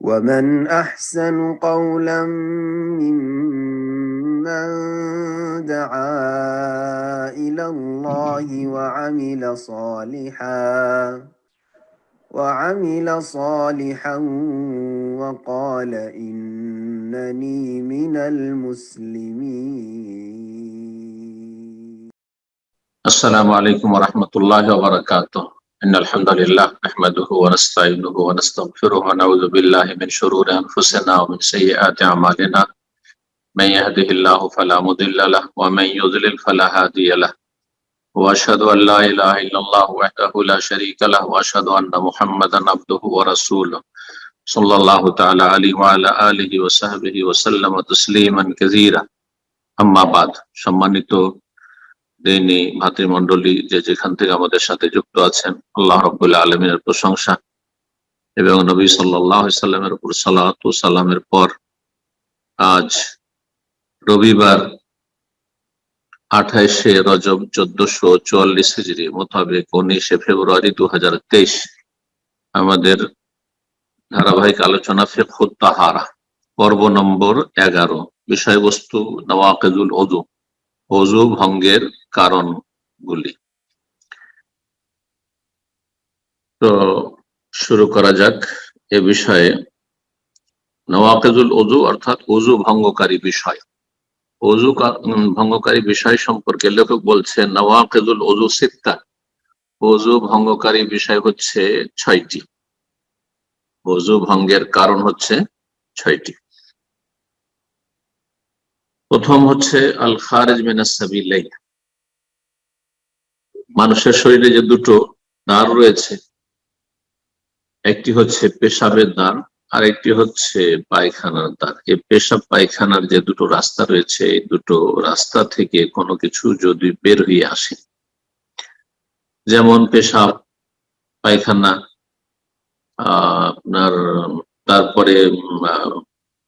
ومن أحسن قولا ممن دعا إلى الله وعمل صالحا وقال إنني من المسلمين. السلام عليكم ورحمة الله وبركاته. إن الحمد لله نحمده ونستعينه ونستغفره ونعوذ بالله من شرور أنفسنا ومن سيئات أعمالنا. من يهده الله فلا مضل له ومن يضلل فلا هادي له. وأشهد أن لا إله إلا الله وحده لا شريك له وأشهد أن محمدا عبده ورسوله صلى الله تعالى عليه وعلى آله وصحبه وسلم تسليما كثيرا. أما بعد. সম্মানিত দিনী ভাতৃমণ্ডলী যে যেখান থেকে আমাদের সাথে যুক্ত আছেন, আল্লাহ রাব্বুল আলামিনের প্রশংসা এবং নবী সাল্লাল্লাহু আলাইহি সাল্লামের উপর সালাত ও সালামের পর আজ রবিবার 28শে রজব 1444 হিজরি মোতাবেক 19শে ফেব্রুয়ারি 2023 আমাদের ধারাবাহিক আলোচনা ফিকহুত তাহারা পর্ব নম্বর 11, বিষয়বস্তু নওয়াকিদুল ওযু, ওযু ভঙ্গের কারণগুলি। তো শুরু করা যাক এ বিষয়ে। নওয়াকিদুল ওযু অর্থাৎ ওযু ভঙ্গকারী বিষয়। ওযু ভঙ্গকারী বিষয় সম্পর্কে লেখক বলছে নওয়াকিদুল ওযু সিত্তা, ওযু ভঙ্গকারী বিষয় হচ্ছে 6টি। ওযু ভঙ্গের কারণ হচ্ছে 6টি। প্রথম হচ্ছে আল খারিজ মিনাস সাবিলাইন, মানুষের শরীরে যে দুটো দ্বার রয়েছে, একটি হচ্ছে পেশাবের দ্বার আর একটি হচ্ছে পায়খানার দ্বার। এই পেশাব পায়খানার যে দুটো রাস্তা রয়েছে, এই দুটো রাস্তা থেকে কোনো কিছু যদি বের হয়ে আসে, যেমন পেশাব পায়খানা, আপনার তারপরে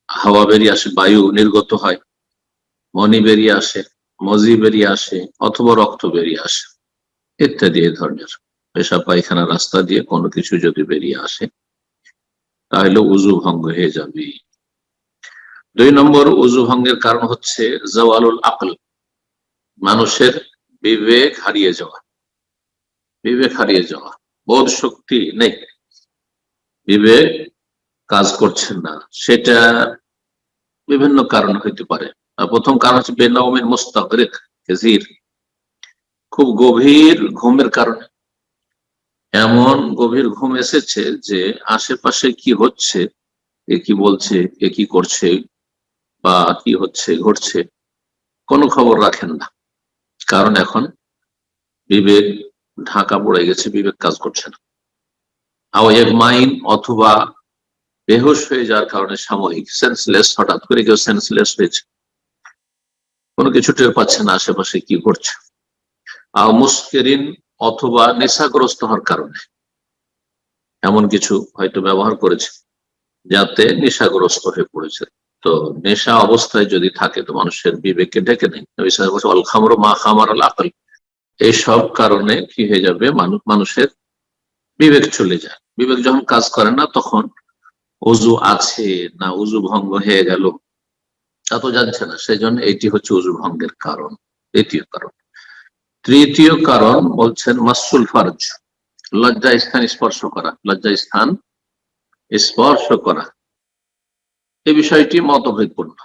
হাওয়া বেরিয়ে আসে, বায়ু নির্গত হয়, মনি বেরিয়ে আসে, মজি বেরিয়ে আসে, অথবা রক্ত বেরিয়ে আসে ইত্যাদি। এই ধরনের পেশাব পায়খানা রাস্তা দিয়ে কোনো কিছু যদি বেরিয়ে আসে তাহলে উযু ভঙ্গ হয়ে যাবে। 2 নম্বর উযু ভঙ্গের কারণ হচ্ছে জাওয়ালুল আকল, মানুষের বিবেক হারিয়ে যাওয়া। বিবেক হারিয়ে যাওয়া, বোধ শক্তি নেই, বিবেক কাজ করছে না। সেটা বিভিন্ন কারণ হইতে পারে। প্রথম কারণ হচ্ছে বেনাউমিন মুস্তাগরিক কাসীর, খুব গভীর ঘুমের কারণে। এমন গভীর ঘুম এসেছে যে আশেপাশে কি হচ্ছে, এ কি বলছে, এ কি করছে বা কি হচ্ছে ঘটছে কোনো খবর রাখেন না, কারণ এখন বিবেক ঢাকা পড়ে গেছে, বিবেক কাজ করছে না। মাইন্ড অথবা বেহুশ হয়ে যাওয়ার কারণে সাময়িক সেন্সলেস, হঠাৎ করে কেউ সেন্সলেস হয়েছে, কোনো কিছু টের পাচ্ছে না আশেপাশে কি ঘটছে। মুস্কিরিন অথবা নেশাগ্রস্ত হওয়ার কারণে এমন কিছু হয়তো ব্যবহার করেছে যাতে নেশাগ্রস্ত হয়ে পড়েছে। তো নেশা অবস্থায় যদি থাকে তো মানুষের বিবেককে ঢেকে নেই। আল খামরু মা খামার আল আকল, এইসব কারণে কি হয়ে যাবে, মানুষের বিবেক চলে যায়। বিবেক যখন কাজ করে না তখন ওযু আছে না ওযু ভঙ্গ হয়ে গেল তা তো জানছে না, সেই জন্য এটি হচ্ছে ওযু ভঙ্গের কারণ। দ্বিতীয় কারণ। তৃতীয় কারণ বলছেন মাসুল ফারজ, লজ্জা স্থান স্পর্শ করা। লজ্জা স্থান স্পর্শ করা এই বিষয়টি মতভেদপূর্ণ।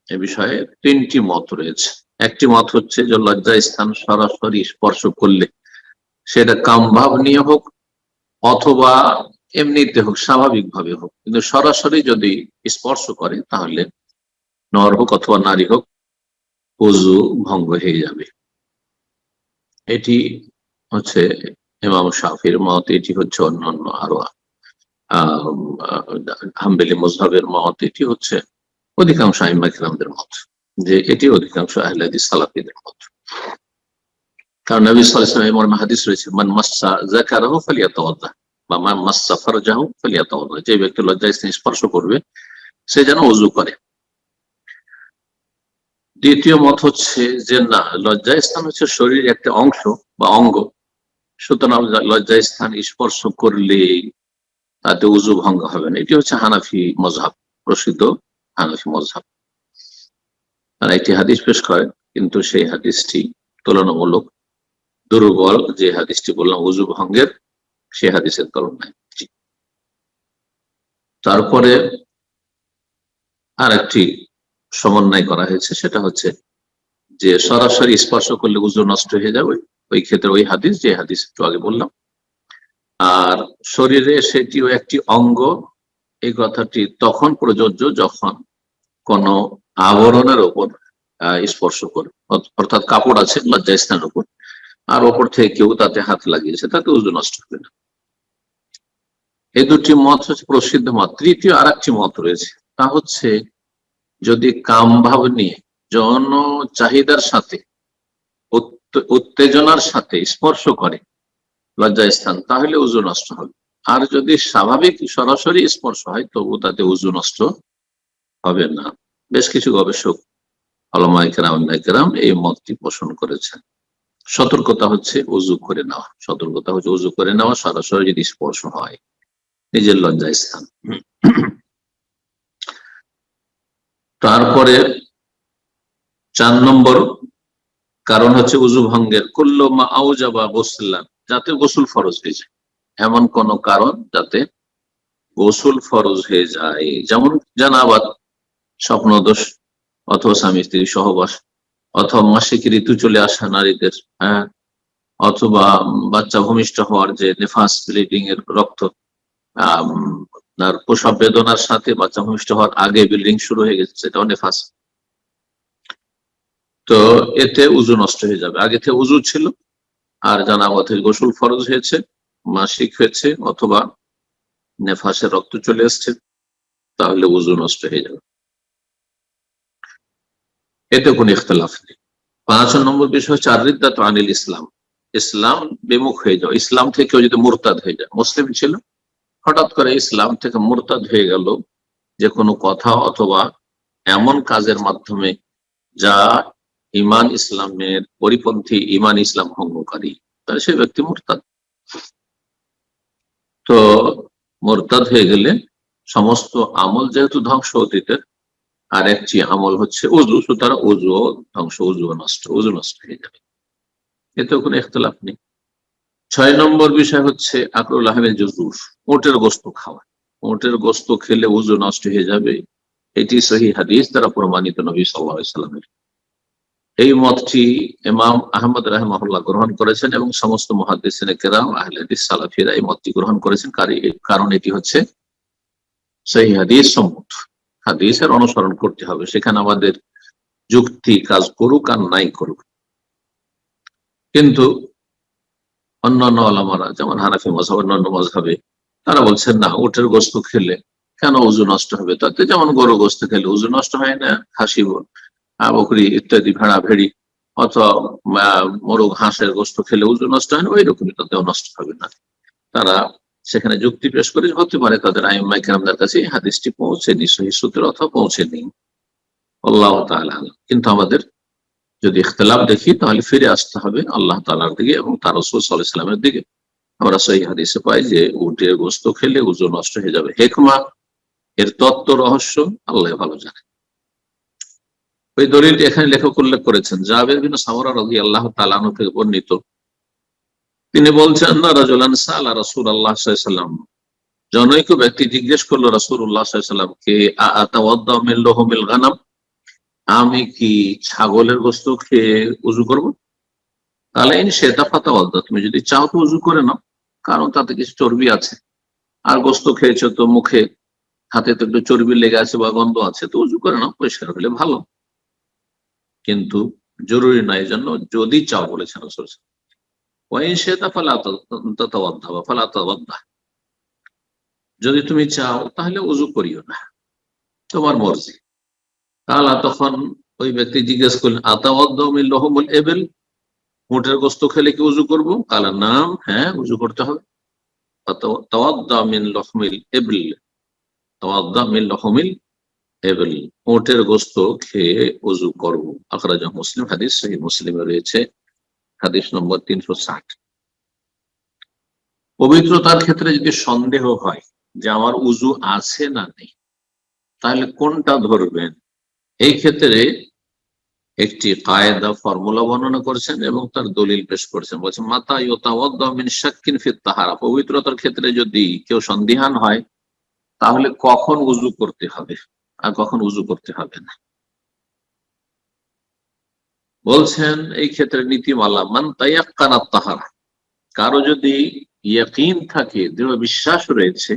এ বিষয়ে 3টি মত রয়েছে। একটি মত হচ্ছে যে লজ্জা স্থান সরাসরি স্পর্শ করলে, সেটা কামভাব নিয়ে হোক অথবা এমনিতে হোক, স্বাভাবিকভাবে হোক, কিন্তু সরাসরি যদি স্পর্শ করে তাহলে নর হোক অথবা নারী হোক ওযু ভঙ্গ হয়ে যাবে। এটি হচ্ছে ইমাম শাফির মত, এটি হচ্ছে অন্যান্য আরো হাম্বলি মাযহাবের মত, এটি হচ্ছে অধিকাংশ আইম্মায়ে কেরামদের মত, যে এটি অধিকাংশ আহলে হাদিস সালাফিদের মত। কারণ নবী সাল্লাল্লাহু আলাইহি ওয়াসাল্লামের হাদিস রয়েছে, মান মাসসা যাকারাহু ফালিয়াতাওয়াদ্দা বা মান মাসসা ফারজাহু ফালিয়াতাওয়াদ্দা, যে ব্যক্তি লজ্জা স্থান স্পর্শ করবে সে যেন ওযু করে। দ্বিতীয় মত হচ্ছে যে না, লজ্জা স্থান হচ্ছে শরীরের একটা অংশ বা অঙ্গ, সুতরাং লজ্জা স্থান স্পর্শ করলে তাতে উজু ভঙ্গ হবে না। এটি হচ্ছে হানাফি মজহাব, প্রসিদ্ধ হানাফি মজহাব। তারা একটি হাদিস পেশ করে, কিন্তু সেই হাদিসটি তুলনামূলক দুর্বল। যে হাদিসটি বললাম উজু ভঙ্গের, সেই হাদিসের তুলনায়। তারপরে আর একটি সমন্বয় করা হয়েছে, সেটা হচ্ছে যে সরাসরি স্পর্শ করলে উজু নষ্ট হয়ে যাবে, ওই ক্ষেত্রে ওই হাদিস, যে হাদিস একটু আগে বললাম। আর শরীরে সেটিও একটি অঙ্গ, এই কথাটি তখন প্রযোজ্য যখন কোন আবরণের উপর স্পর্শ করে, অর্থাৎ কাপড় আছে লজ্জাস্থানের উপর, আর ওপর থেকে কেউ তাতে হাত লাগিয়েছে, তাতে উজু নষ্ট হবে না। এই দুটি মত হচ্ছে প্রসিদ্ধ মত। তৃতীয় আর একটি মত রয়েছে, তা হচ্ছে যদি কাম ভাব নিয়ে যৌন চাহিদার সাথে উত্তেজনার সাথে স্পর্শ করে লজ্জাস্থান, তাহলে উজু নষ্ট হবে। আর যদি স্বাভাবিক সরাসরি স্পর্শ হয়, তবু তাতে উজু নষ্ট হবে না। বেশ কিছু গবেষক ওলামায়ে কেরাম এই মতটি পোষণ করেছেন। সতর্কতা হচ্ছে উজু করে নেওয়া, সতর্কতা হচ্ছে উজু করে নেওয়া সরাসরি যদি স্পর্শ হয় নিজের লজ্জাস্থান। তারপরে 4 নম্বর কারণ হচ্ছে উজু ভঙ্গের কুল্লু মা আউজাবা গোসলান, যাতে গোসল ফরজ হয়ে যায়, এমন কোন কারণ যাতে গোসল ফরজ হয়ে যায়। যেমন জানাবাত, স্বপ্নদোষ, অথবা স্বামী স্ত্রী সহবাস, অথবা মাসিক ঋতু চলে আসা নারীদের, অথবা বাচ্চা ভূমিষ্ঠ হওয়ার যে নেফাস, ব্লিডিং এর রক্ত, আপনার প্রসব বেদনার সাথে বাচ্চা ভূমিষ্ঠ হওয়ার আগে ব্লিডিং শুরু হয়ে গেছে, সেটাও নেফাস। তো এতে উজু নষ্ট হয়ে যাবে। আগে থেকে উজু ছিল, আর জানাবাতে গোসল ফরজ হয়েছে, মাসিক হয়েছে, অথবা নেফাসের রক্ত চলে এসছে, তাহলে উজু নষ্ট হয়ে যাবে, এতে কোনো ইখতিলাফ নেই। 5 নম্বর বিষয় হচ্ছে আর-রিদ্দাত আনিল ইসলাম, ইসলাম বিমুখ হয়ে যাও। ইসলাম থেকে যদি মুরতাদ হয়ে যায়, মুসলিম ছিল, হঠাৎ করে ইসলাম থেকে মুরতাদ হয়ে গেল যে কোনো কথা অথবা এমন কাজের মাধ্যমে যা ইমান ইসলামের পরিপন্থী, ইমান ইসলাম ভঙ্গকারী, তাহলে সেই ব্যক্তি মুরতাদ। তো মুরতাদ হয়ে গেলে সমস্ত আমল যেহেতু ধ্বংস অতীতের, আর একটি আমল হচ্ছে উজু, সুতরাং উজু ধ্বংস, উজু নষ্ট হয়ে যাবে, এতে কোনো ইখতিলাফ নেই। 6 নম্বর বিষয় হচ্ছে আকলুল লাহমিল জুজুর, উটের গোশত খাওয়া। উটের গোশত খেলে উজু নষ্ট হয়ে যাবে, এটি সহিহ হাদিস দ্বারা প্রমাণিত নবী সাল্লাল্লাহু আলাইহি ওয়াসাল্লামের। এই মতটি ইমাম আহমদ রাহিমাহুল্লাহ গ্রহণ করেছেন, এবং সমস্ত মুহাদ্দিসিনে কেরাম, আহলে হাদিস, সালাফিরা এই মতটি গ্রহণ করেছেন। কারণ এটি হচ্ছে সহিহ হাদিস সম্মত, হাদিসের অনুসরণ করতে হবে, সেখানে আমাদের যুক্তি কাজ করুক আর নাই করুক। কিন্তু অন্যান্য ওলামারা, যেমন হানাফি মাযহাব, অন্যান্য মাযহাবে, তারা বলছেন না, উটের গোশত খেলে কেন উজু নষ্ট হবে, তাতে যেমন গরু গোশত খেলে উজু নষ্ট হয় না, খাসি, বকরি ইত্যাদি, ভেড়া ভেড়ি অথবা মোরগ, হাঁসের গোশত খেলে উজু নষ্ট হয় না, ওই রকমই তাতেও নষ্ট হবে না। তারা সেখানে যুক্তি পেশ করে, হতে পারে তাদের আইম্মায়ে কেরামদের কাছে এই হাদিসটি পৌঁছেনি, সহিহ সূত্রে অথবা পৌঁছেনি, আল্লাহু তাআলা আ'লাম। কিন্তু আমাদের যদি ইখতিলাফ দেখি, তাহলে ফিরে আসতে হবে আল্লাহ তাআলার দিকে এবং তার রাসূল সাল্লাল্লাহু আলাইহি ওয়াসাল্লামের দিকে। আমরা সহিহ হাদিসে পাই যে উটের গোশত খেলে উজু নষ্ট হয়ে যাবে। হিকমা, এর তত্ত্ব রহস্য আল্লাহ ভালো জানে। ওই দলিলটি এখানে লেখক উল্লেখ করেছেন, জাবের বিন সামরা রাদিয়াল্লাহু তাআলা আনহু থেকে বর্ণিত। তিনি বলছেন, না রাজুলান সাআলা রাসূলুল্লাহ সাল্লাল্লাহু আলাইহি ওয়াসাল্লাম, জনৈক ব্যক্তি জিজ্ঞেস করলো রাসূলুল্লাহ সাল্লাল্লাহু আলাইহি ওয়াসাল্লামকে, আতাওয়াদ্দাউ মিন লুহুমিল গানাম, আমি কি ছাগলের গোশত খেয়ে উজু করব? তাহলে ইন শি'তা ফাতাওয়াদ্দা, তুমি যদি চাও তো উজু করে নাও, কারণ তাতে কিছু চর্বি আছে, আর গোশত খেয়েছো তো মুখে, হাতে তো একটু চর্বি লেগে আছে বা গন্ধ আছে, তো উজু করে নাও, পরিষ্কার হলে ভালো, কিন্তু জরুরি নয়। জন্য যদি চাও বলেছেন রাসূল, ওয়াইন শি'তা ফালা তাতাওয়াদ্দা বা ফালা তাওয়াদ্দা, যদি তুমি চাও তাহলে উজু করিও না, তোমার মর্জি। তাহলে তখন ওই ব্যক্তি জিজ্ঞেস করলেন, আতাওয়াদ্দা মিন লুহুমিল ইবিল, উটের গোশত খেলে কি উজু করবো? কালা নাম, হ্যাঁ উজু করতে হবে। তাওয়াদ্দা মিন লুহুমিল ইবিল, তাওয়াদ্দা মিন লুহুমিল ইবিল, উটের গোশত খেয়ে উজু করবো। আখরাজাহু মুসলিম, হাদিস সহিহ মুসলিমে রয়েছে, হাদিস নম্বর 360। পবিত্রতার ক্ষেত্রে যদি সন্দেহ হয়, যে আমার উজু আছে না নেই, তাহলে কোনটা ধরবেন? এই ক্ষেত্রে একটি কায়দা ফর্মুলা বর্ণনা করেছেন এবং তার দলিল পেশ করেছেন। বলছেন মাতা ইউতাওয়াদ্দা মিন শাক্কিন ফিত তাহারা, পবিত্রতার ক্ষেত্রে যদি কেউ সন্দিহান হয় তাহলে কখন উজু করতে হবে আর কখন উজু করতে হবে না। বলছেন এই ক্ষেত্রে নীতিমালা মান তায়াক্কানাত তাহারা, কারো যদি ইয়াকিন থাকে, দৃঢ় বিশ্বাস রয়েছে,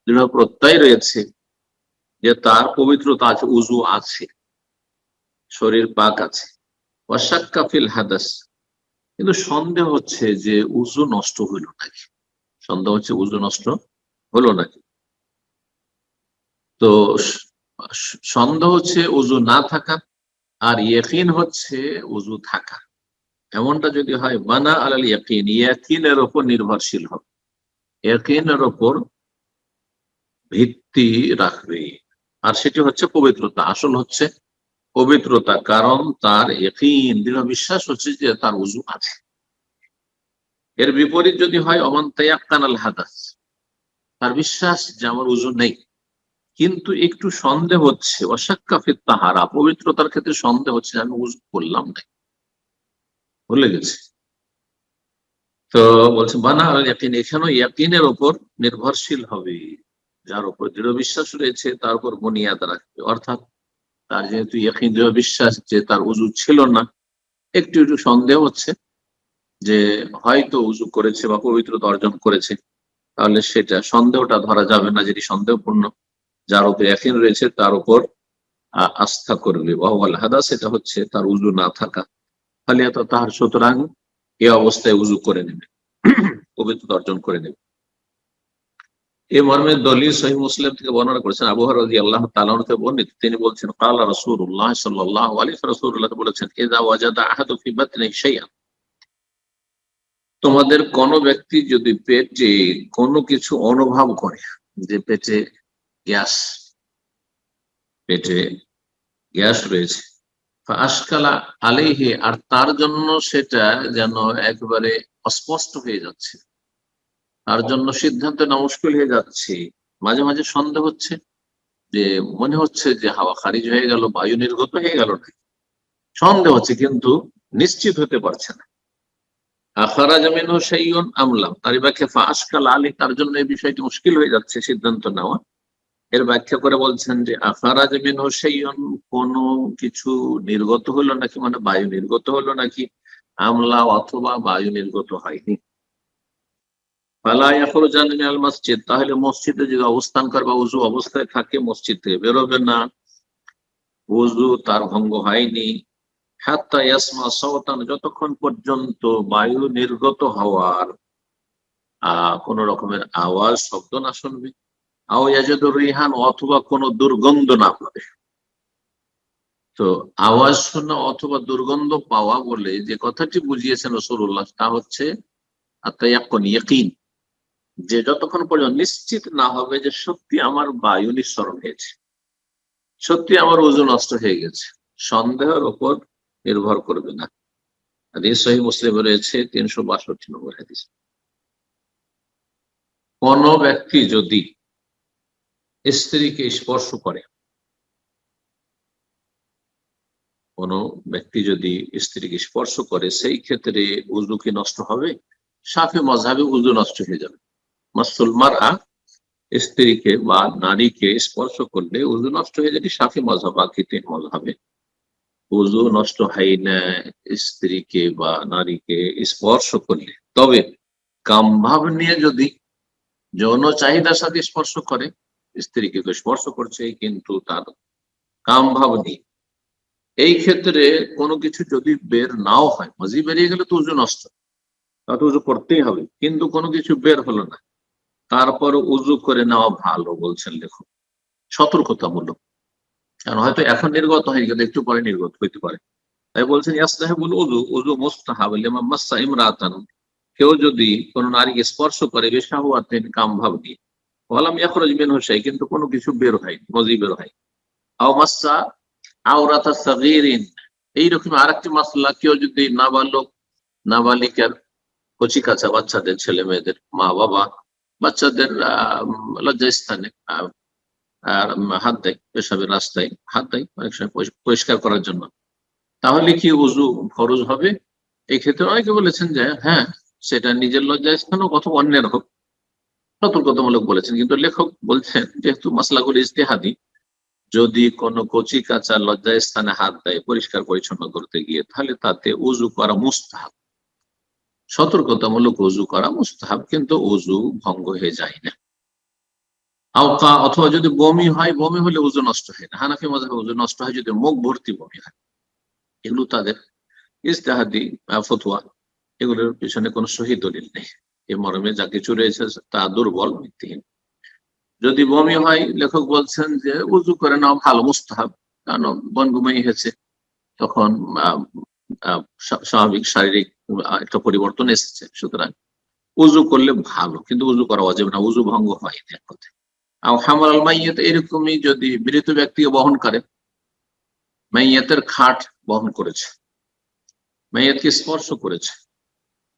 দৃঢ় প্রত্যয় রয়েছে যে তার পবিত্রতা আছে, উজু আছে, শরীর পাক আছে, ওয়াশাক্কা ফিল হাদাস, কিন্তু সন্দেহ হচ্ছে যে উজু নষ্ট হইল নাকি, সন্দেহ হচ্ছে উজু নষ্ট হলো নাকি। তো সন্দেহ হচ্ছে উজু না থাকা, আর ইয়াকিন হচ্ছে উজু থাকা। এমনটা যদি হয় বানা আলাল ইয়াকিন, ইয়াকিনের উপর নির্ভরশীল হবে, ইয়াকিনের উপর ভিত্তি রাখবে, আর সেটি হচ্ছে পবিত্রতা। আসল হচ্ছে পবিত্রতা, কারণ তার ইয়াকিন দৃঢ় বিশ্বাস হচ্ছে যে তার উজু আছে। এর বিপরীত যদি হয় অমান তায়াক্কান আল হাদাস, তার বিশ্বাস যে আমার উজু নেই, কিন্তু একটু সন্দেহ হচ্ছে, অশাক্কা ফিত তাহারা, পবিত্রতার ক্ষেত্রে সন্দেহ হচ্ছে আমি উজু করলাম না, ভুলে গেছি। তো বলছে বানা আল ইয়াকিন, এখানেও ইয়াকিনের উপর নির্ভরশীল হবে, যার উপর দৃঢ় বিশ্বাস রয়েছে তার উপর বুনিয়াদ রাখবে। অর্থাৎ তার যেহেতু ইয়াকিন দৃঢ় বিশ্বাস যে তার উজু ছিল না, একটু একটু সন্দেহ হচ্ছে যে হয়তো উজু করেছে বা পবিত্রতা অর্জন করেছে, তাহলে সেটা সন্দেহটা ধরা যাবে না, যেটি সন্দেহপূর্ণ। যার উপর ইয়াকিন রয়েছে তার উপর আস্থা করবে। ওয়াল হাদাস, সেটা হচ্ছে তার উজু না থাকা। তাহলে তাহার, সুতরাং এ অবস্থায় উজু করে নেবে, পবিত্রতা অর্জন করে নেবে। এই মর্মে দলিল সহিহ মুসলিম থেকে বর্ণনা করেছেন আবু হুরায়রা রাদিয়াল্লাহু তাআলা আনহু থেকে বর্ণিত, তিনি বলছেন ক্বালা রাসূলুল্লাহ সাল্লাল্লাহু আলাইহি ওয়াসাল্লাম, রাসূলুল্লাহ বলেছেন ইযা ওয়াজাদা আহাদু ফি বাতনিহি শাইআন, তোমাদের কোন ব্যক্তি যদি পেটে কোনো কিছু অনুভব করে, যে পেটে গ্যাস, পেটে গ্যাস রয়েছে, আশকালা আলাইহি, আর তার জন্য সেটা যেন একেবারে অস্পষ্ট হয়ে যাচ্ছে, তার জন্য সিদ্ধান্ত নেওয়া মুশকিল হয়ে যাচ্ছে, মাঝে মাঝে সন্দেহ হচ্ছে, যে মনে হচ্ছে যে হাওয়া খারিজ হয়ে গেল, বায়ু নির্গত হয়ে গেল, না সন্দেহ হচ্ছে কিন্তু নিশ্চিত হতে পারছে না। আখারাজা মিনহু শাইউন আমলাম, তার ব্যাখ্যা ফাআশকাল আলী, তার জন্য এই বিষয়টি মুশকিল হয়ে যাচ্ছে সিদ্ধান্ত নেওয়া। এর ব্যাখ্যা করে বলছেন যে আখারাজা মিনহু শাইউন, কোন কিছু নির্গত হলো নাকি, মানে বায়ু নির্গত হলো নাকি, আমলা, অথবা বায়ু নির্গত হয়নি। ফালা ইয়াখরুজান মিনাল মসজিদ, তাহলে মসজিদে যদি অবস্থান করে বা উযু অবস্থায় থাকে, মসজিদ থেকে বেরোবে না, উযু তার ভঙ্গ হয়নি। হাত্তা ইয়াসমা সাওতান, যতক্ষণ পর্যন্ত বায়ু নির্গত হওয়ার কোন রকমের আওয়াজ, শব্দ না শুনবে, আও ইয়াজিদু রিহান, অথবা কোনো দুর্গন্ধ না পাবে। তো আওয়াজ শোনা অথবা দুর্গন্ধ পাওয়া বলে যে কথাটি বুঝিয়েছেন রাসূলুল্লাহ, তা হচ্ছে আত-তায়াক্কুন, ইয়াকিন, যে যতক্ষণ পর্যন্ত নিশ্চিত না হবে যে সত্যি আমার বায়ু নিঃসরণ হয়েছে, সত্যি আমার ওজু নষ্ট হয়ে গেছে, সন্দেহের উপর নির্ভর করবে না। হাদিস সহিহ মুসলিমে রয়েছে 362 নম্বর হাদিস। কোন ব্যক্তি যদি স্ত্রীকে স্পর্শ করে, কোন ব্যক্তি যদি স্ত্রীকে স্পর্শ করে, সেই ক্ষেত্রে উজু কি নষ্ট হবে? শাফি মাযহাবে উজু নষ্ট হয়ে যাবে। মাসুল মারআ, স্ত্রীকে বা নারীকে স্পর্শ করলে উজু নষ্ট হয়ে যাবে, শাফি মাযহাব, বাকি তিন মাযহাবে উজু নষ্ট হয় না স্ত্রীকে বা নারীকে স্পর্শ করলে। তবে কামভাব নিয়ে যদি যৌন চাহিদার সাথে স্পর্শ করে, স্ত্রীকে তো স্পর্শ করছে কিন্তু তার কামভাব নেই, এই ক্ষেত্রে কোনো কিছু যদি বের নাও হয়, মজি বেরিয়ে গেলে তো উজু নষ্ট, তাহলে উজু করতেই হবে, কিন্তু কোনো কিছু বের হলো না, তারপর উজু করে নেওয়া ভালো বলছেন লেখক, সতর্কতামূলক। কারণ হয়তো এখন নির্গত হয়ে গেলে একটু পরে নির্গত হইতে পারে, তাই বলছেন ইয়াসতাহিবুল উযু, উযু মুস্তাহাব লিমান মাসসা ইমরাতান, কেউ যদি কোন নারীকে স্পর্শ করে বেশাহওয়াতিন, কামভাব নিয়ে, ওয়ালাম ইয়াখরুজ মিনহু শাই, কিন্তু কোনো কিছু বের হয়, মজি বের হয়, আও মাসসা আওরাতা সাগীরিন, এইরকম আরেকটি মাসলা, কেউ যদি নাবালক, নাবালিকার, কচি কাঁচা বাচ্চাদের, ছেলে মেয়েদের মা বাবা বাচ্চাদের লজ্জাস্থানে হাত দেয়, পেশাবের রাস্তায় হাত দেয় অনেক সময় পরিষ্কার করার জন্য, তাহলে কি উজু ফরজ হবে? এই ক্ষেত্রে অনেকে বলেছেন যে হ্যাঁ, সেটা নিজের লজ্জাস্থান হোক অথবা অন্যের হোক, সতর্কতামূলক বলেছেন। কিন্তু লেখক বলছেন যেহেতু মাসলাগুলো ইজতিহাদি, যদি কোনো কচি কাঁচা লজ্জায় স্থানে হাত দেয় পরিষ্কার পরিচ্ছন্ন করতে গিয়ে, তাহলে তাতে উজু করা মুস্তাহাব, সতর্কতামূলক উজু করা মুস্তাহাব, কিন্তু উজু ভঙ্গ হয়ে যায় না। অথবা যদি বমি হয়, বমি হলে উজু নষ্ট হয় না। হানাফি মাযহাবে উজু নষ্ট হয় যদি মুখ ভর্তি বমি হয়। এগুলো তাদের ইজতিহাদি ফতোয়া, এগুলোর পিছনে কোনো সহি দলিল নেই। এ মর্মে যা কিছু রয়েছে তা দুর্বল, ভিত্তিহীন। যদি বমি হয়, লেখক বলছেন যে উজু করে নাও ভালো, মুস্তাহাব, কারণ বনগুমাই হয়েছে, তখন স্বাভাবিক শারীরিক একটা পরিবর্তন এসেছে, সুতরাং উজু করলে ভালো, কিন্তু উজু করা ওয়াজিব না, উজু ভঙ্গ হয় এক কথায়। আর হামাল মাইয়াত, এরকমই যদি মৃত ব্যক্তিকে বহন করে, মাইয়াতের খাট বহন করেছে, মাইয়াতকে স্পর্শ করেছে,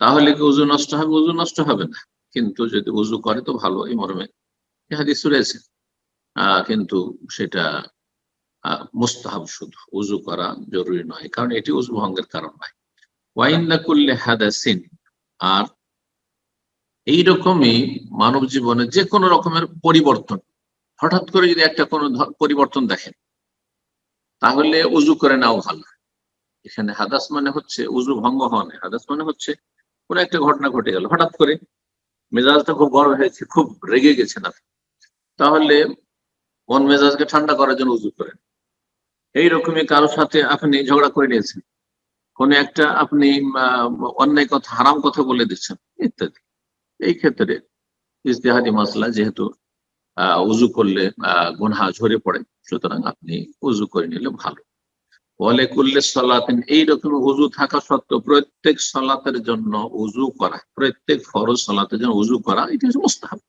তাহলে কি উজু নষ্ট হবে? উজু নষ্ট হবে না, কিন্তু যদি উজু করে তো ভালো, এই মর্মে হাদিস রয়েছে। কিন্তু সেটা মুস্তাহাব, শুধু উজু করা জরুরি নয়, কারণ এটি উজু ভঙ্গের কারণ নয়। ওয়াইন্না কুল্লি হাদাসিন, আর এইরকমই মানব জীবনে যে কোনো রকমের পরিবর্তন, হঠাৎ করে যদি একটা কোনো পরিবর্তন দেখেন, তাহলে উজু করে নাও ভালো। এখানে হাদাস মানে হচ্ছে উজু ভঙ্গ হওয়া নয়, হাদাস মানে হচ্ছে কোনো একটা ঘটনা ঘটে গেল, হঠাৎ করে মেজাজটা খুব গরম হয়েছে, খুব রেগে গেছেন আপনি, তাহলে মন মেজাজকে ঠান্ডা করার জন্য উজু করেন। এইরকমই কারোর সাথে আপনি ঝগড়া করে নিয়েছেন, কোন একটা আপনি অন্যায় কথা, হারাম কথা বলে দিচ্ছেন ইত্যাদি, এই ক্ষেত্রে ইজতিহাদি মাসলা, যেহেতু উজু করলে গুনহা ঝরে পড়ে, সুতরাং আপনি উজু করে নিলে ভালো। বলে কুল্লে সালাতিন, এইরকম উজু থাকা সত্ত্বেও প্রত্যেক সালাতের জন্য উজু করা, প্রত্যেক ফরজ সালাতের জন্য উজু করা, এটি হচ্ছে মুস্তাহাব।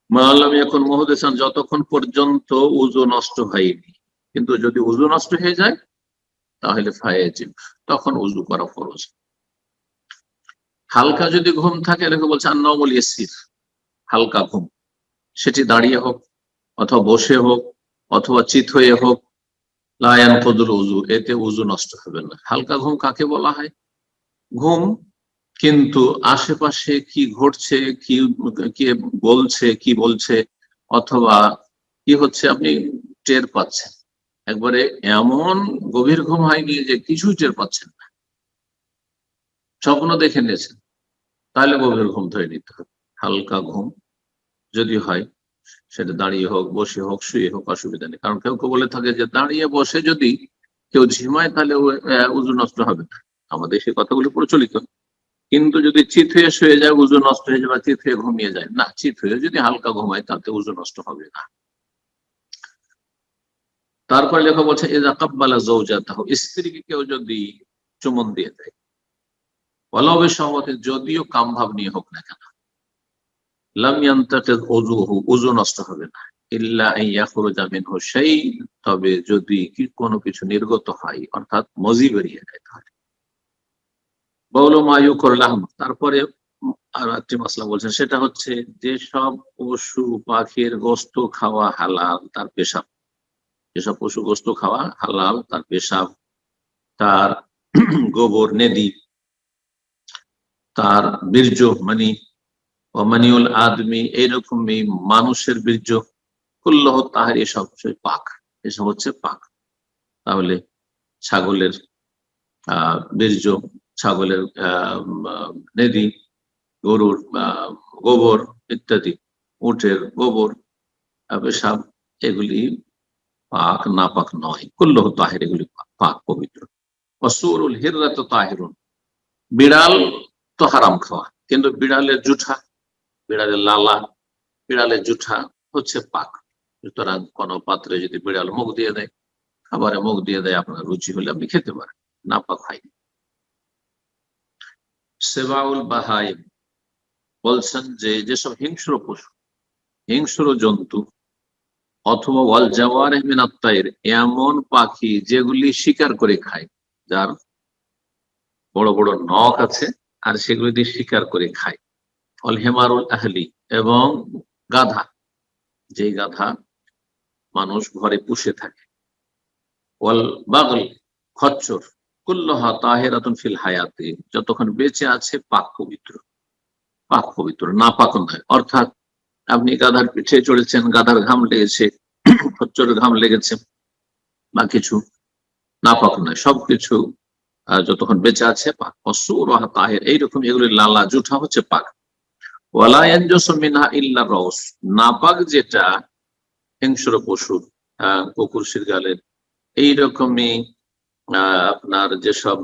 মাআল্লাম এখন মুহদাসান, যতক্ষণ পর্যন্ত উজু নষ্ট হয়নি। কিন্তু যদি উজু নষ্ট হয়ে যায় তাহলে ফায়াজিব, তখন উজু করা ফরজ। হালকা যদি ঘুম থাকে, এটাকে বলছে আন্নাউমুল ইয়াসির, হালকা ঘুম, সেটি দাঁড়িয়ে হোক অথবা বসে হোক অথবা চিত হয়ে হোক, লা ইয়ানকুদুল উজু, এতে উজু নষ্ট হবে না। হালকা ঘুম কাকে বলা হয়? ঘুম কিন্তু আশেপাশে কি ঘটছে, কি কে বলছে, কি বলছে অথবা কি হচ্ছে আপনি টের পাচ্ছেন, একবারে এমন গভীর ঘুম হয়নি যে কিছুই টের পাচ্ছেন না, স্বপ্ন দেখে নিয়েছেন, তাহলে গভীর ঘুম ধরে নিতে হবে। হালকা ঘুম যদি হয়, সেটা দাঁড়িয়ে হোক বসে হোক শুয়ে হোক, অসুবিধা নেই। কারণ কেউ কেউ বলে থাকে যে দাঁড়িয়ে বসে যদি কেউ ঝিমায় তাহলে উজু নষ্ট হবে না, আমাদের সেই কথাগুলো প্রচলিত। কিন্তু যদি চিত হয়ে শুয়ে যায় উজু নষ্ট হয়ে যায়, বা চিত হয়ে ঘুমিয়ে যায়, না, চিত হয়ে যদি হালকা ঘুমায় তাতে উজু নষ্ট হবে না। তারপর লেখা বলছে ইযা কাব্বালা যাওজাতাহু, স্ত্রীকে কেউ যদি চুমন দিয়ে দেয়, ওয়ালাউ বিশাওয়াতিন, যদিও কাম ভাব নিয়ে হোক না কেন, লাম ইয়ানতাকিদ উযুহু, উযু নষ্ট হবে না, ইল্লা আন ইয়াখরুজা মিনহু শাই, তবে যদি কোনো কিছু নির্গত হয়, অর্থাৎ মজি বেরিয়ে যায়, তাহলে বাউলু মা ইউকুল লাহম। তারপরে আর একটি মাসলা বলছেন, সেটা হচ্ছে যেসব পশু পাখির গোশত খাওয়া হালাল, তার পেশাব, যেসব পশু গোশত খাওয়া হালাল, তার পেশাব, তার গোবর নেদি, তার বীর্য মানি, মানিউল আদমি, এইরকমই মানুষের বীর্য, কুল্লাহ তাহার, এসব পাক, এসব হচ্ছে পাক। তাহলে ছাগলের বীর্য, ছাগলের নেদি, গরুর গোবর ইত্যাদি, উটের গোবর, পেশাব, এগুলি পাক, না পাক নয়, কুল্লাহ তাহির, এগুলি পাক, পবিত্র। অসুরুল হিররাত তাহিরুন, বিড়াল তো হারাম খাওয়া, কিন্তু বিড়ালের জুঠা, বিড়ালের লালা, বিড়ালের জুঠা হচ্ছে পাক। সুতরাং কোন পাত্রে যদি বিড়াল মুখ দিয়ে দেয়, খাবারে মুখ দিয়ে দেয়, আপনার রুচি হলে আপনি খেতে পারেন, না পাক হয়নি। সেবাউল বাহাইম বলছেন যে যেসব হিংস্র পশু, হিংস্র জন্তু, অথবা ওয়াল জাওয়ারিহ মিনাত তাইর, এমন পাখি যেগুলি শিকার করে খায়, যার বড় বড় নখ আছে আর সেগুলি দিয়ে শিকার করে খায়, অল হেমারুল আহলি, এবং গাধা, যে গাধা মানুষ ঘরে পুষে থাকে, ওয়াল বাগল, খচ্চর, কুল্লহা তাহেরাতুন ফিল হায়াতে, যতক্ষণ বেঁচে আছে পাক পবিত্র, পাক পবিত্র, না পাক নয়। অর্থাৎ আপনি গাধার পিঠে চড়েছেন, গাধার ঘাম লেগেছে, খচ্চরের ঘাম লেগেছে, বা কিছু, না পাক নয়, সবকিছু যতক্ষণ বেঁচে আছে পাক। অসুর তাহের, এইরকম এগুলি লালা জুঠা হচ্ছে পাক। ওয়ালা ইয়ানজুসু মিনহা ইল্লা রউস, নাপাক যেটা হিংস্র পশুর, কুকুর শিরগালের, এইরকমই আপনার যেসব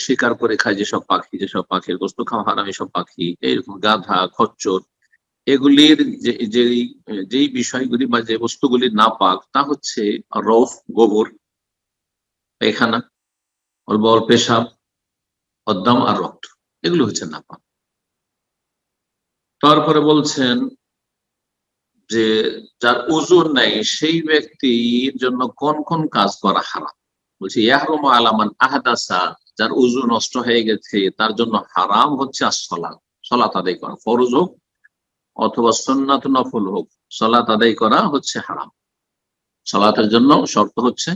শিকার করে খায় যেসব পাখি, যেসব পাখির গোস্ত খাওয়া হারাম, এসব পাখি, এইরকম গাধা, খচ্চর, এগুলির যেই বিষয়গুলি বা যে বস্তুগুলি নাপাক তা হচ্ছে রৌফ, গোবর, পায়খানা, বল, পেশাব, অদ্দাম আর রক্ত, এগুলো হচ্ছে নাপাক। তারপরে বলছেন যে যার ওজুর নাই সেই ব্যক্তির জন্য কোন কোন কাজ করা হারাম। বলছি ইয়াহরুমু আলামান আহাদাসা, যার ওযু নষ্ট হয়ে গেছে তার জন্য হারাম হচ্ছে আসসালাত, সালাত আদায় করা, ফরজ হোক অথবা সুন্নাত নফল হোক, সালাত আদায় করা হচ্ছে হারাম। সালাতের জন্য শর্ত হচ্ছে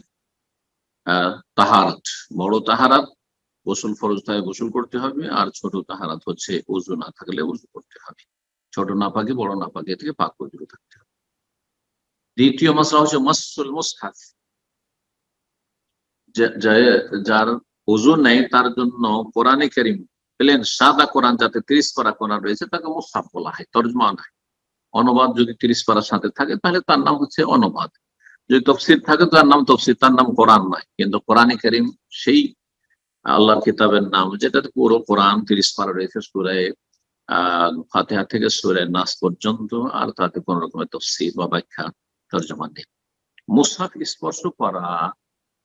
তাহারাত, বড় তাহারাত, গোসল ফরজ থাকে গোসল করতে হবে, আর ছোট তাহারাত হচ্ছে ওযু না থাকলে ওযু করতে হবে, ছোট না পাকে বড় না পাকে থেকে পাক পবিত্র থাকতে হবে। দ্বিতীয় মাসলা হচ্ছে মাসুল মুসহাফ, যার ওযু নেই তার জন্য কোরআনে কারীম প্লেন সাদা কোরআন যাতে 30 পারা কোরআন রয়েছে তাকে মুসহাফ বলা হয়, তরজমা নয়। অনুবাদ যদি 30 পারার সাথে থাকে তাহলে তার নাম হচ্ছে অনুবাদ, যদি তফসির থাকে তার নাম তফসির, তার নাম কোরআন নয়। কিন্তু কোরআনে কারীম সেই আল্লাহর কিতাবের নাম যেটাতে পুরো কোরআন 30 পারা রয়েছে, সূরা ফাতিহা থেকে সূরা নাস পর্যন্ত, আর তাতে কোন রকমের তফসির বা ব্যাখ্যা তরজমা নেই। মুসহাফ স্পর্শ করা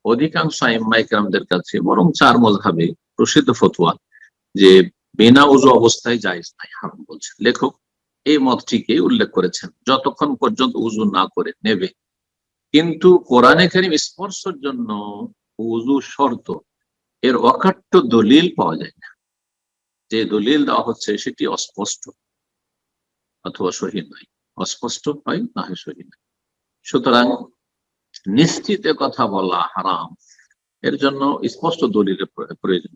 অধিকাংশ আইম্মা ইকরামদের কাছে, বরং 4 মাযহাবে প্রসিদ্ধ ফতোয়া যে বিনা ওযু অবস্থায় জায়েজ নাই, হারাম বলছেন। লেখক এই মতটিকে উল্লেখ করেছেন যতক্ষণ পর্যন্ত ওযু না করে নেবে। কিন্তু কোরআনে কারীম স্পর্শের জন্য ওযু শর্ত, এর অকাট্য দলিল পাওয়া যায় না। যে দলিল দেওয়া হচ্ছে সেটি অস্পষ্ট অথবা সহিহ নয়, অস্পষ্ট হয় না হয় সহিহ নয়। সুতরাং নিশ্চিত কথা বলা হারাম, এর জন্য স্পষ্ট দলিলের প্রয়োজন।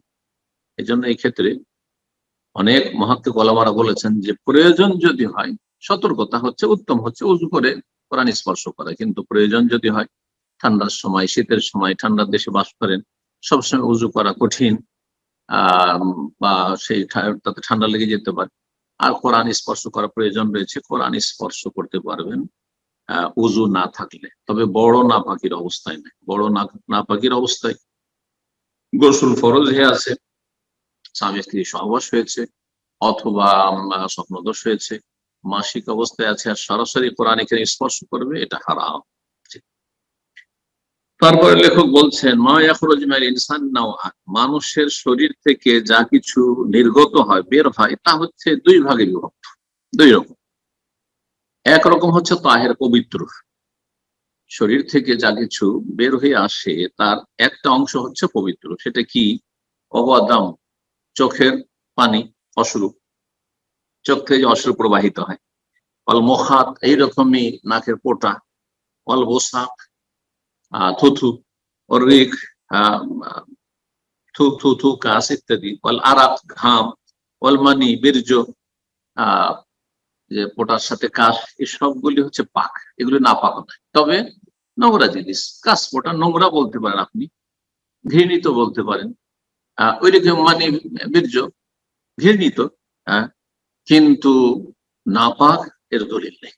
এই জন্য এই ক্ষেত্রে অনেক মুহাক্কিক ওলামারা বলেছেন যে প্রয়োজন যদি হয়, সতর্কতা হচ্ছে উত্তম হচ্ছে ওযু করে কোরআন স্পর্শ করা। কিন্তু প্রয়োজন যদি হয়, ঠান্ডার সময়, শীতের সময়, ঠান্ডার দেশে বাস করেন, সবসময় ওযু করা কঠিন, বা সেই তাতে ঠান্ডা লেগে যেতে পারে, আর কোরআন স্পর্শ করা প্রয়োজন রয়েছে, কোরআন স্পর্শ করতে পারবেন ওযু না থাকলে। তবে বড় নাপাকির অবস্থায় নয়, বড় নাপাকির অবস্থায় গোসল ফরজ হয়ে আছে, স্বামী স্ত্রী সহবাস হয়েছে, অথবা স্বপ্নদোষ হয়েছে, মাসিক অবস্থায় আছে, আর সরাসরি কোরআনে কারীম স্পর্শ করবে, এটা হারাম। তারপরে লেখক বলছেন মা ইয়াখরুজ মিনাল ইনসান নাওআন, মানুষের শরীর থেকে যা কিছু নির্গত হয়, বের হয়, তা হচ্ছে 2 ভাগে বিভক্ত, 2 রকম। একরকম হচ্ছে তাহের, পবিত্র, শরীর থেকে যা কিছু বের হয়ে আসে তার একটা অংশ হচ্ছে পবিত্র। সেটা কি? অবাদাম, চোখের পানি, অশ্রু, চোখ থেকে যে অশ্রু প্রবাহিত হয়, অল মোখাত, এইরকমই নাকের পোটা, অল বোসাক, থুথু, অরিক, থু থু থু কাশ ইত্যাদি, অল আরাক, ঘাম, অল মানি, বীর্য, যে পোটার সাথে কাশ, এই সবগুলি হচ্ছে পাক, এগুলি না পাক নয়। তবে নোংরা জিনিস, কাশ পোটা নোংরা বলতে পারেন আপনি, ঘৃণিত বলতে পারেন, ওইরকম মানে বীর্য ঘৃণিত, কিন্তু নাপাক এর দলিল নেই।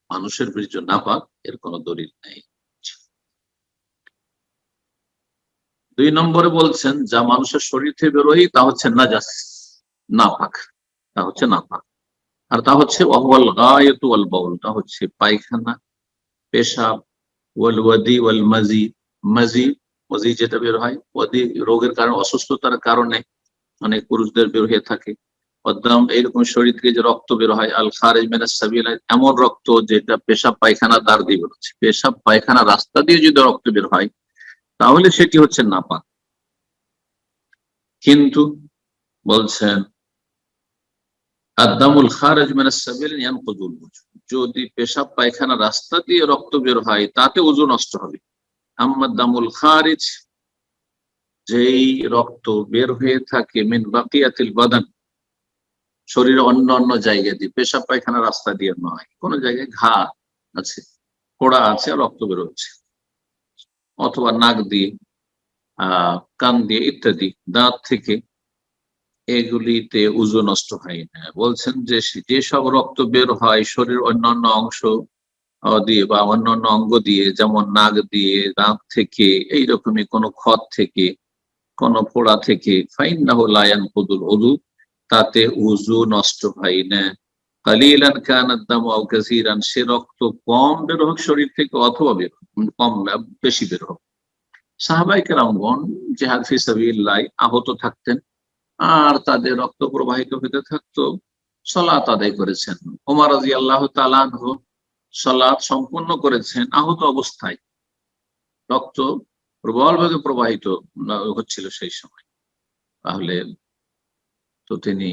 মানুষের বীর্য নাপাক এর কোনো দলিল নেই। 2 নম্বরে বলছেন যা মানুষের শরীর থেকে বেরোয় তা হচ্ছে নাজাস, নাপাক, তা হচ্ছে নাপাক। আর তা হচ্ছে ওয়াল গায়তু ওয়াল বাউল, তা হচ্ছে পায়খানা, পেশাব, ওয়াল ওয়াদি ওয়াল মাজি, মাজি, মাজি যেটা বের হয়, ওয়াদি রোগের কারণে, অসুস্থতার কারণে অনেক পুরুষদের বের হয়ে থাকে, অদ্দাম, এইরকম শরীর থেকে যে রক্ত বের হয়, আল খারিজ মিনাস সাবিল, এমন রক্ত যেটা পেশাব পায়খানা দ্বার দিয়ে বেরোচ্ছে, পেশাব পায়খানা রাস্তা দিয়ে যদি রক্ত বের হয় তাহলে সেটি হচ্ছে নাপাক। কিন্তু বলছেন আদামুল খারিজ মিনাস সাবিল ইয়ানকুদুল ওযু, যদি পেশাব পায়খানা রাস্তা দিয়ে রক্ত বের হয় তাতে ওযু নষ্ট হবে। আম্মা দামুল খারিজ, যেই রক্ত বের হয়ে থাকে মিন বাকিয়াতিল বাদান, শরীরে অন্য অন্য জায়গায় দিয়ে, পেশাব পায়খানা রাস্তা দিয়ে নয়, কোন জায়গায় ঘা আছে, ফোড়া আছে, রক্ত বের হচ্ছে, অথবা নাক দিয়ে, কান দিয়ে ইত্যাদি, দাঁত থেকে, এগুলিতে উযু নষ্ট হয় না। বলছেন যে যেসব রক্ত বের হয় শরীর অন্যান্য অংশ দিয়ে বা অন্যান্য অঙ্গ দিয়ে, যেমন নাক দিয়ে, দাঁত থেকে, এইরকমই কোন ক্ষত থেকে, কোন ফোড়া থেকে, ফাইন্নাহু লা ইয়ানকুদুল উযু, তাতে উযু নষ্ট হয় না। কালিলান কানাদ দামু আও কাসীরান, সে রক্ত কম বের হোক শরীর থেকে অথবা বের হোক, কম বেশি বের হোক। সাহাবায়ে কেরামগণ জিহাদ ফি সাবিলিল্লাহ আহত থাকতেন আর তাদের রক্ত প্রবাহিত হতে থাকতো, সালাত আদায় করেছেন। ওমর রাদিয়াল্লাহু তাআলা আনহু সালাত সম্পূর্ণ করেছেন আহত অবস্থায়, রক্ত প্রবলভাবে প্রবাহিত হচ্ছিল সেই সময়। তাহলে তো তিনি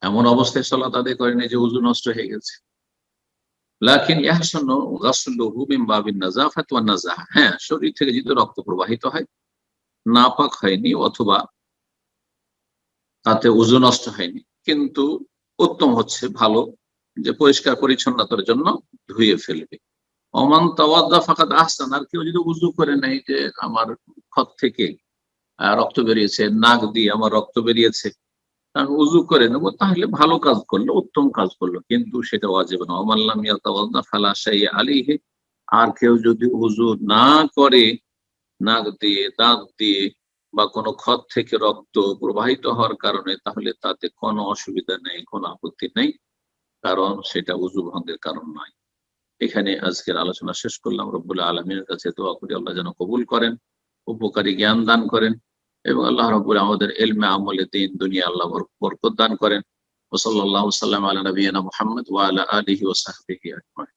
এমন অবস্থায় সালাত আদায় করেনি যে উযু নষ্ট হয়ে গেছে। লাকিন ইয়াহসানু গাসলুহু মিন বাবিন নাযাফাত ওয়ান নাযাহা, হ্যাঁ, শরীর থেকে যদি রক্ত প্রবাহিত হয়, নাপাক হয়নি অথবা তাতে উযু নষ্ট হয়নি, কিন্তু উত্তম হচ্ছে, ভালো, যে পরিষ্কার পরিচ্ছন্নতার জন্য ধুয়ে ফেলবে। ওমান তাওয়াদ্দা ফাকাদ আহসান, আর কেউ যদি উযু করে নেয় যে আমার ক্ষত থেকে রক্ত বেরিয়েছে, নাক দিয়ে আমার রক্ত বেরিয়েছে, আমি উযু করে নেবো, তাহলে ভালো কাজ করলো, উত্তম কাজ করলো, কিন্তু সেটা ওয়াজিব না। ওমান লাম ইয়াতাওয়াদ্দা ফালা শাইআ আলাইহি, আর কেউ যদি উযু না করে নাক দিয়ে, দাঁত দিয়ে বা কোনো ক্ষত থেকে রক্ত প্রবাহিত হওয়ার কারণে, তাহলে তাতে কোনো অসুবিধা নেই, কোনো আপত্তি নেই, কারণ সেটা উযু ভঙ্গের কারণ নয়। এখানে আজকের আলোচনা শেষ করলাম। রব্বুল আলামিনের কাছে দোয়া করি আল্লাহ যেন কবুল করেন, উপকারী জ্ঞান দান করেন, এবং আল্লাহ রাব্বুল আমাদের ইলমে আমলে দ্বীন দুনিয়া আল্লাহ বরকত দান করেন। ওয়া সাল্লাল্লাহু সাল্লাম আলা নবিয়িনা মুহাম্মদ ওয়া আলা আলিহি ওয়া সাহবিহি আজমাইন।